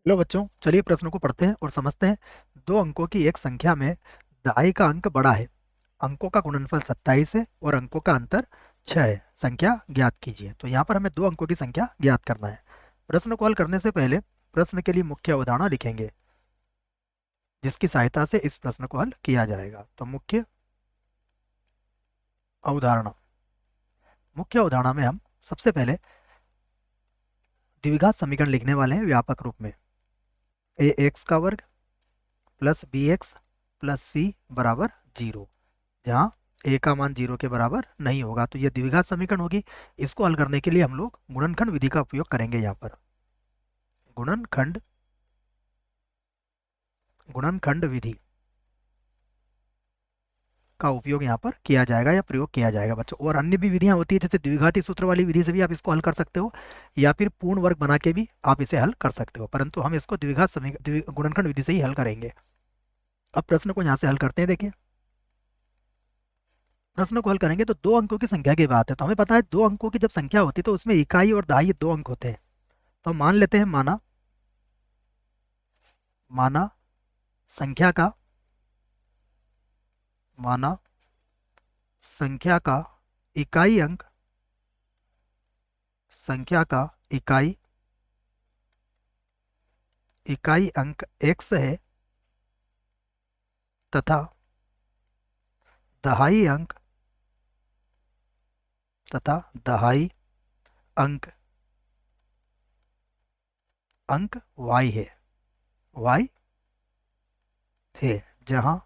लो बच्चों, चलिए प्रश्न को पढ़ते हैं और समझते हैं। दो अंकों की एक संख्या में दहाई का अंक बड़ा है। अंकों का गुणनफल 27 है और अंकों का अंतर 6 है। संख्या ज्ञात कीजिए। तो यहाँ पर हमें दो अंकों की संख्या ज्ञात करना है। प्रश्न को हल करने से पहले प्रश्न के लिए मुख्य अवधारणा लिखेंगे, जिसकी सहायता से इस प्रश्न को हल किया जाएगा। तो अवधारणा मुख्य अवधारणा में हम सबसे पहले द्विघात समीकरण लिखने वाले हैं व्यापक रूप में। ए एक्स का वर्ग प्लस बी एक्स प्लस सी बराबर 0, जहाँ ए का मान 0 के बराबर नहीं होगा। तो यह द्विघात समीकरण होगी। इसको हल करने के लिए हम लोग गुणनखंड विधि का उपयोग करेंगे। यहाँ पर गुणनखंड गुणनखंड विधि का उपयोग यहाँ पर किया जाएगा या प्रयोग किया जाएगा बच्चों। और अन्य भी विधियां होती है, जैसे द्विघाती सूत्र वाली विधि से भी आप इसको हल कर सकते हो, या फिर पूर्ण वर्ग बना के भी आप इसे हल कर सकते हो, परंतु हम इसको गुणनखंड विधि से ही हल करेंगे। अब प्रश्न को यहाँ से हल करते हैं। देखिए, प्रश्न को हल करेंगे तो दो अंकों की संख्या की बात है। तो हमें पता है दो अंकों की जब संख्या होती है तो उसमें इकाई और दहाई दो अंक होते हैं। तो हम मान लेते हैं, माना माना संख्या का माना संख्या का इकाई अंक संख्या का इकाई इकाई अंक x है तथा दहाई अंक तथा दहाई अंक अंक y है y है जहां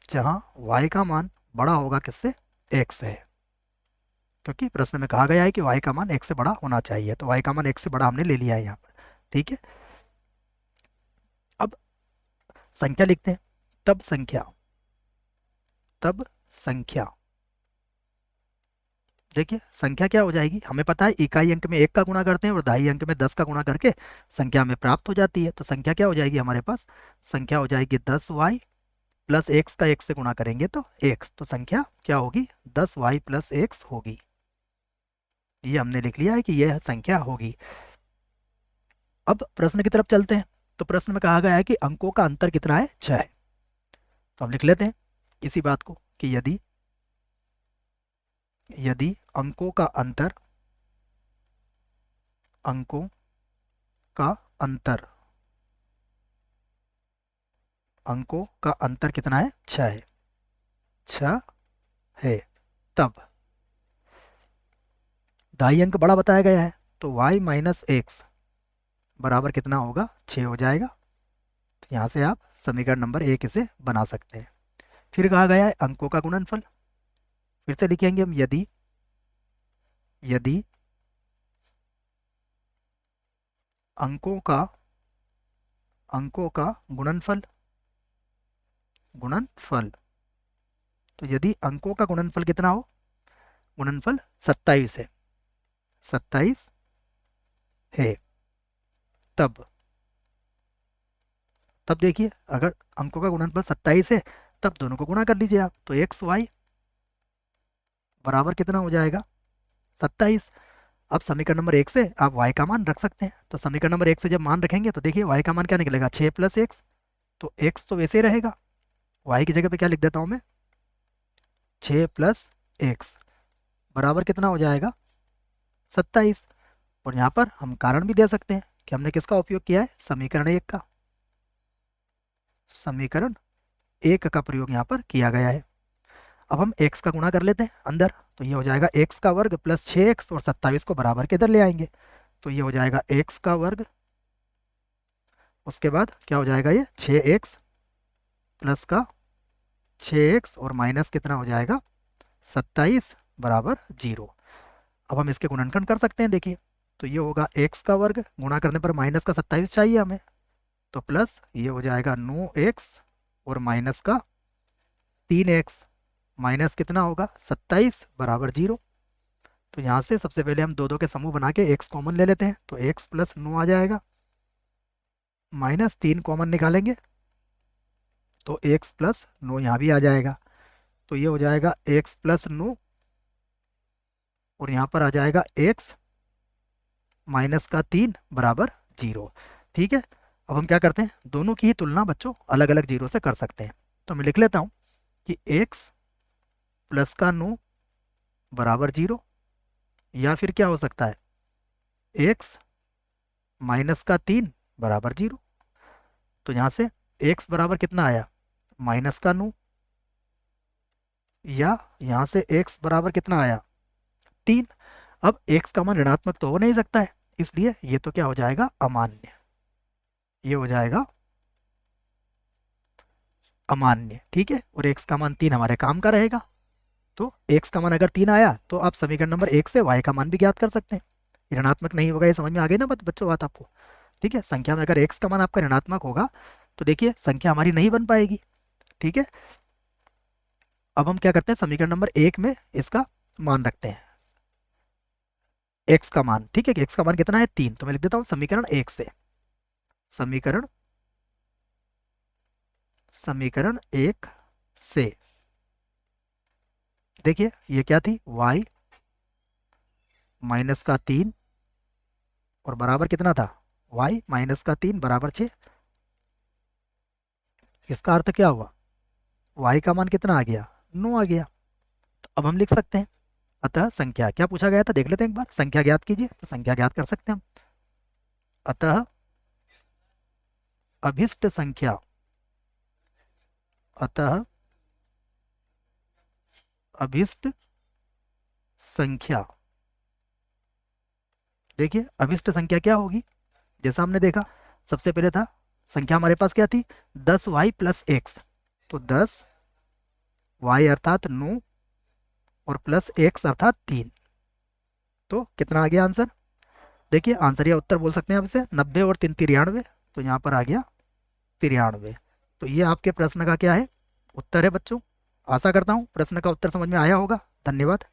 जहां y का मान बड़ा होगा किससे, x है। क्योंकि प्रश्न में कहा गया है कि y का मान x से बड़ा होना चाहिए, तो y का मान x से बड़ा हमने ले लिया है यहाँ पर। ठीक है। अब संख्या लिखते हैं। तब संख्या देखिए, संख्या क्या हो जाएगी, हमें पता है इकाई अंक में 1 का गुणा करते हैं और दहाई अंक में 10 का गुणा करके संख्या में प्राप्त हो जाती है। तो संख्या क्या हो जाएगी हमारे पास, संख्या हो जाएगी 10y प्लस एक्स का x से गुणा करेंगे तो x। तो संख्या क्या होगी, 10y प्लस एक्स होगी। ये हमने लिख लिया है कि यह संख्या होगी। अब प्रश्न की तरफ चलते हैं। तो प्रश्न में कहा गया है कि अंकों का अंतर कितना है, 6 है। तो हम लिख लेते हैं इसी बात को कि यदि यदि अंकों का अंतर अंकों का अंतर कितना है, 6 है। 6 है, तब दाई अंक बड़ा बताया गया है, तो y माइनस एक्स बराबर कितना होगा, 6 हो जाएगा। तो यहाँ से आप समीकरण नंबर 1 इसे बना सकते हैं। फिर कहा गया है अंकों का गुणनफल। फिर से लिखेंगे हम, यदि यदि अंकों का गुणनफल गुणनफल तो यदि अंकों का गुणनफल कितना हो, गुणनफल 27 है, 27 है, तब तब देखिए, अगर अंकों का गुणनफल 27 है तब दोनों को गुणा कर लीजिए आप। तो एक्स वाई बराबर कितना हो जाएगा, 27। अब समीकरण नंबर 1 से आप y का मान रख सकते हैं। तो समीकरण नंबर 1 से जब मान रखेंगे तो देखिए y का मान क्या निकलेगा, 6 प्लस एक्स। तो x तो वैसे ही रहेगा, y की जगह पे क्या लिख देता हूं मैं, 6 प्लस एक्स बराबर कितना हो जाएगा, 27। और यहाँ पर हम कारण भी दे सकते हैं कि हमने किसका उपयोग किया है, समीकरण 1 का प्रयोग यहाँ पर किया गया है। अब हम x का गुणा कर लेते हैं अंदर। तो ये हो जाएगा x का वर्ग प्लस 6x, और 27 को बराबर के इधर ले आएंगे। तो ये हो जाएगा x का वर्ग, उसके बाद क्या हो जाएगा, ये 6x प्लस का 6x और माइनस कितना हो जाएगा, 27 बराबर 0। अब हम इसके गुणनखंड कर सकते हैं। देखिए, तो ये होगा x का वर्ग, गुणा करने पर माइनस का 27 चाहिए हमें, तो प्लस ये हो जाएगा 9x और माइनस का 3x, माइनस कितना होगा, 27 बराबर 0। तो यहाँ से सबसे पहले हम दो दो के समूह बना के x कॉमन ले लेते हैं। तो x प्लस 9 आ जाएगा, माइनस 3 कॉमन निकालेंगे तो x प्लस 9 यहाँ भी आ जाएगा। तो ये हो जाएगा x प्लस 9 और यहाँ पर आ जाएगा x माइनस का 3 बराबर 0। ठीक है, अब हम क्या करते हैं, दोनों की ही तुलना बच्चों अलग अलग जीरो से कर सकते हैं। तो मैं लिख लेता हूँ कि x प्लस का 9 बराबर 0, या फिर क्या हो सकता है, x माइनस का 3 बराबर 0। तो यहाँ से x बराबर कितना आया, माइनस का 9, या यहाँ से x बराबर कितना आया, 3। अब x का मान ऋणात्मक तो हो नहीं सकता है, इसलिए ये तो क्या हो जाएगा, अमान्य। ये हो जाएगा अमान्य। ठीक है, और x का मान 3 हमारे काम का रहेगा। तो x का मान अगर 3 आया तो आप समीकरण नंबर 1 से y का मान भी ज्ञात कर सकते हैं। ऋणात्मक नहीं होगा, ये समझ में आ गई ना बच्चों बात आपको। ठीक है, संख्या में अगर x का मान आपका ऋणात्मक होगा तो देखिए संख्या हमारी नहीं बन पाएगी। ठीक है, अब हम क्या करते हैं, समीकरण नंबर 1 में इसका मान रखते हैं, x का मान। ठीक है, कि x का मान कितना है, 3। तो मैं लिख देता हूँ समीकरण 1 से, समीकरण समीकरण 1 से देखिए ये क्या थी, y माइनस का 3 और बराबर कितना था, y माइनस का 3 बराबर 6। इसका अर्थ क्या हुआ, y का मान कितना आ गया, 9 आ गया। तो अब हम लिख सकते हैं, अतः संख्या, क्या पूछा गया था देख लेते हैं एक बार, संख्या ज्ञात कीजिए। तो संख्या ज्ञात कर सकते हैं हम, अतः अभिष्ट संख्या, अतः अभिष्ट संख्या। देखिए अभिष्ट संख्या क्या होगी, जैसा हमने देखा सबसे पहले था, संख्या हमारे पास क्या थी, 10y प्लस एक्स। तो 10y अर्थात 9 और प्लस x अर्थात 3। तो कितना आ गया आंसर, देखिए आंसर या उत्तर बोल सकते हैं आप इसे, 90 और 3 93। तो यहाँ पर आ गया 93। तो ये आपके प्रश्न का क्या है, उत्तर है बच्चों। आशा करता हूँ प्रश्न का उत्तर समझ में आया होगा। धन्यवाद।